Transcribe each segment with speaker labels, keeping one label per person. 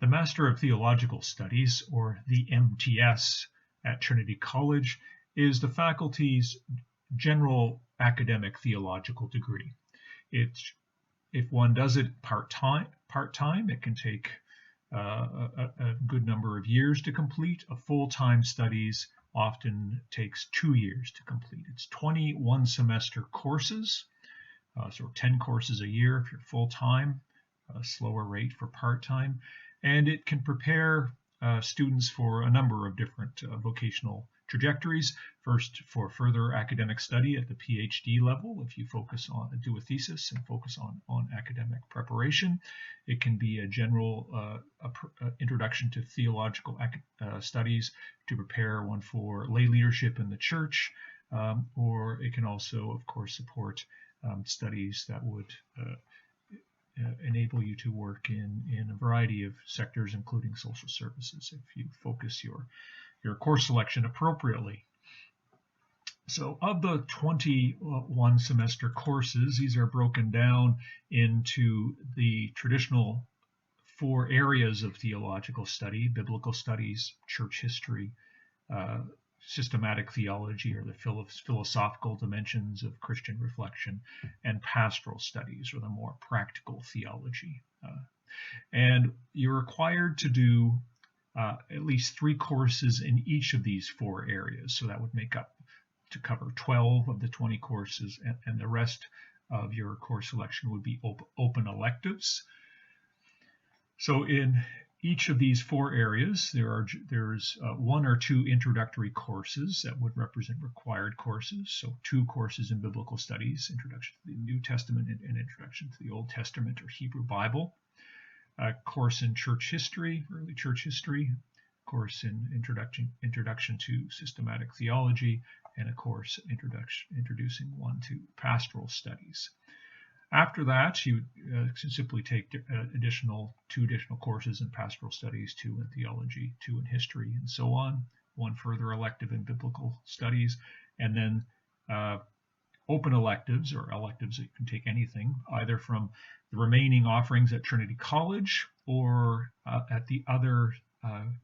Speaker 1: Master of Theological Studies, or the MTS at Trinity College, is the faculty's general academic theological degree. If one does it part-time, it can take a good number of years to complete. A full-time studies often takes 2 years to complete. It's 21 semester courses, so 10 courses a year if you're full-time, a slower rate for part-time, and it can prepare students for a number of different vocational trajectories. First, for further academic study at the PhD level, if you do a thesis and focus on academic preparation. It can be a general introduction to theological studies to prepare one for lay leadership in the church, or it can also, of course, support studies that would enable you to work in a variety of sectors, including social services, if you focus your course selection appropriately. So of the 21 semester courses, these are broken down into the traditional 4 areas of theological study: biblical studies, church history, systematic theology, or the philosophical dimensions of Christian reflection, and pastoral studies, or the more practical theology. And you're required to do at least 3 courses in each of these 4 areas. So that would make up to cover 12 of the 20 courses, and the rest of your course selection would be open electives. So in each of these 4 areas, there's 1 or 2 introductory courses that would represent required courses. So 2 courses in biblical studies, Introduction to the New Testament and Introduction to the Old Testament or Hebrew Bible. A course in church history, early church history, a course in introduction to systematic theology, and a course introducing one to pastoral studies. After that, you simply take 2 additional courses in pastoral studies, 2 in theology, 2 in history, and so on. 1 further elective in biblical studies, and then open electives, or electives that can take anything, either from the remaining offerings at Trinity College or at the other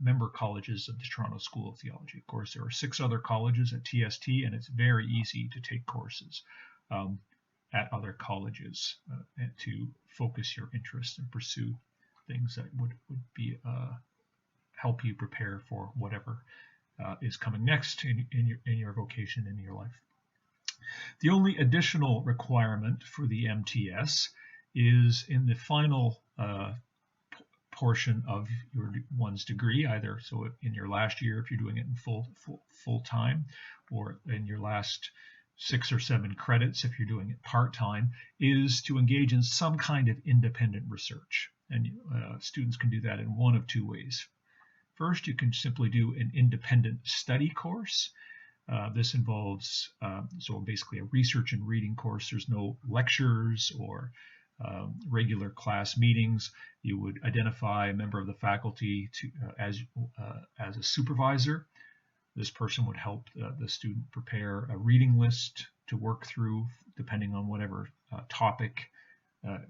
Speaker 1: member colleges of the Toronto School of Theology. Of course, there are 6 other colleges at TST, and it's very easy to take courses at other colleges and to focus your interest and pursue things that would be help you prepare for whatever is coming next in your vocation, in your life. The only additional requirement for the MTS is in the final portion of one's degree, either so in your last year if you're doing it in full time, or in your last 6 or 7 credits if you're doing it part-time, is to engage in some kind of independent research. And students can do that in one of 2 ways. First, you can simply do an independent study course. This involves, so basically a research and reading course. There's no lectures or regular class meetings. You would identify a member of the faculty as a supervisor. This person would help the student prepare a reading list to work through, depending on whatever topic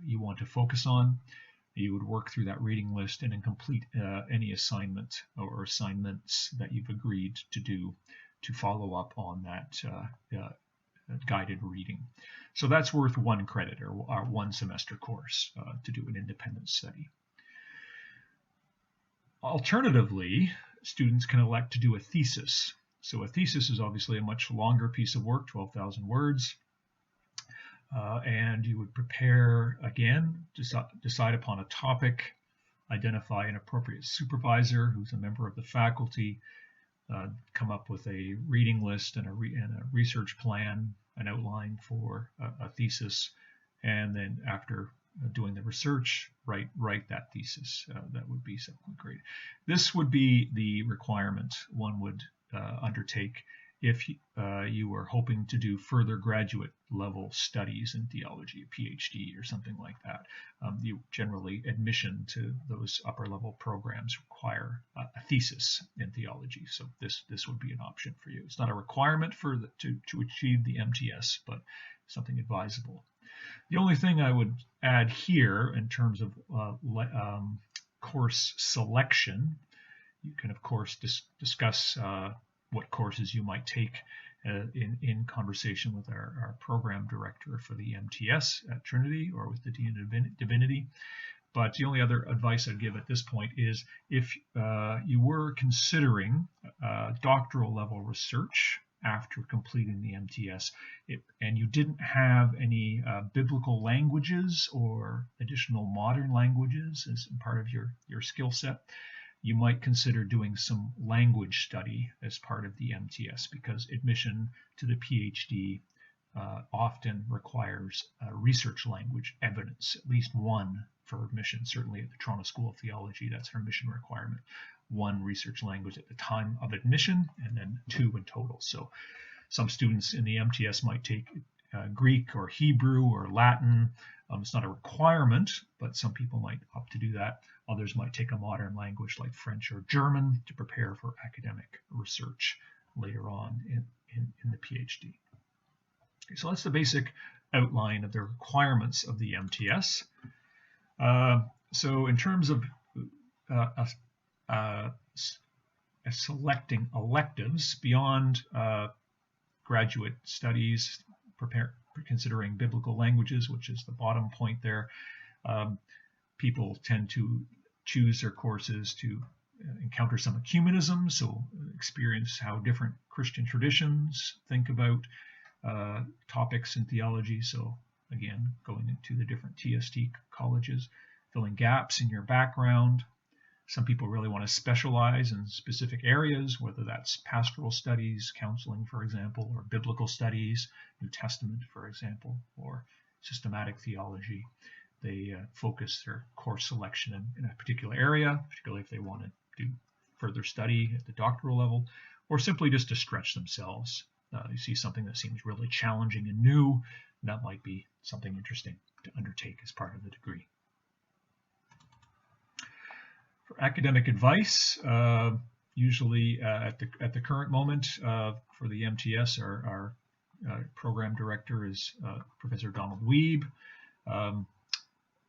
Speaker 1: you want to focus on. You would work through that reading list and then complete any assignment or assignments that you've agreed to do to follow up on that guided reading. So that's worth 1 credit or 1 semester course to do an independent study. Alternatively, students can elect to do a thesis. So a thesis is obviously a much longer piece of work, 12,000 words. And you would prepare, again, decide upon a topic, identify an appropriate supervisor who's a member of the faculty, come up with a reading list and a research plan, an outline for a thesis, and then after doing the research, write that thesis. That would be something great. This would be the requirement one would undertake if you were hoping to do further graduate level studies in theology, a PhD or something like that. Generally, admission to those upper level programs require a thesis in theology. So this would be an option for you. It's not a requirement to achieve the MTS, but something advisable. The only thing I would add here in terms of course selection. You can, of course, discuss what courses you might take in conversation with our program director for the MTS at Trinity or with the Dean of Divinity. But the only other advice I'd give at this point is if you were considering doctoral level research after completing the MTS and you didn't have any biblical languages or additional modern languages as part of your skill set, you might consider doing some language study as part of the MTS, because admission to the PhD often requires research language evidence, at least one for admission. Certainly at the Toronto School of Theology, that's our admission requirement. One research language at the time of admission, and then 2 in total. So some students in the MTS might take Greek or Hebrew or Latin. It's not a requirement, but some people might opt to do that. Others might take a modern language like French or German to prepare for academic research later on in the PhD. Okay, so that's the basic outline of the requirements of the MTS. So in terms of selecting electives beyond graduate studies, considering biblical languages, which is the bottom point there, people tend to choose their courses to encounter some ecumenism, so experience how different Christian traditions think about topics in theology. So again, going into the different TST colleges, filling gaps in your background. Some people really want to specialize in specific areas, whether that's pastoral studies, counseling, for example, or biblical studies, New Testament, for example, or systematic theology. They focus their course selection in a particular area, particularly if they want to do further study at the doctoral level, or simply just to stretch themselves. You see something that seems really challenging and new, and that might be something interesting to undertake as part of the degree. For academic advice, usually at the current moment for the MTS, our program director is Professor Donald Wiebe.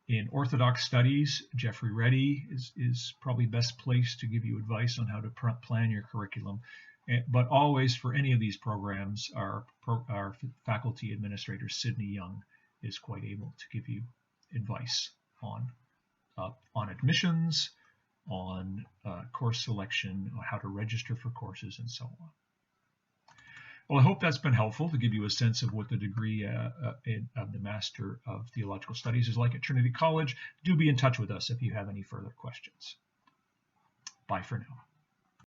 Speaker 1: In Orthodox Studies, Jeffrey Reddy is probably best placed to give you advice on how to plan your curriculum. But always for any of these programs, our faculty administrator, Sydney Young, is quite able to give you advice on admissions, on course selection, on how to register for courses, and so on. Well, I hope that's been helpful to give you a sense of what the degree of the Master of Theological Studies is like at Trinity College. Do be in touch with us if you have any further questions. Bye for now.